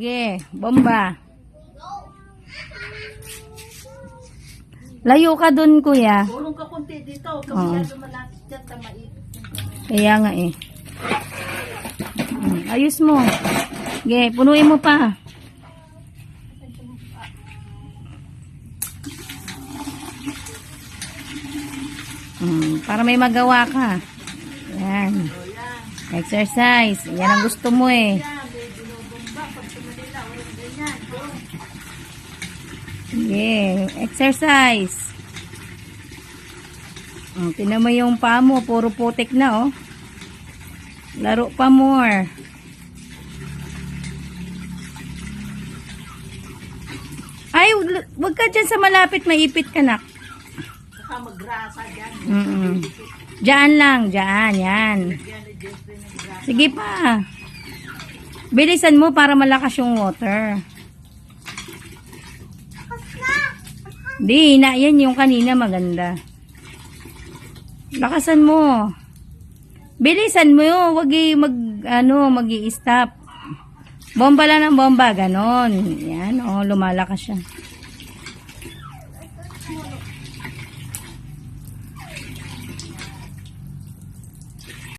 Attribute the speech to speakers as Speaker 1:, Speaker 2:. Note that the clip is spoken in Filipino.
Speaker 1: Sige, bomba. Layo ka dun, kuya.
Speaker 2: Tulong ka kunti dito. Kamiyado malapit dyan, tamait.
Speaker 1: Kaya nga eh. Ayos mo. Sige, punuin mo pa. Para may magawa ka. Yan. Exercise. Yan ang gusto mo eh. Sige, exercise. Tingnan mo yung paa mo, puro putik na oh. Laro pa more. Ay, wag ka dyan sa malapit, maipit ka na.
Speaker 2: Saka magrasa dyan.
Speaker 1: Diyan lang, diyan, yan. Sige pa. Bilisan mo para malakas yung water. Di, na yan yung kanina maganda. Lakasan mo. Bilisan mo yun. Wag mag-i-stop. Bomba lang ng bomba. Ganon. Yan, oh, lumalakas siya.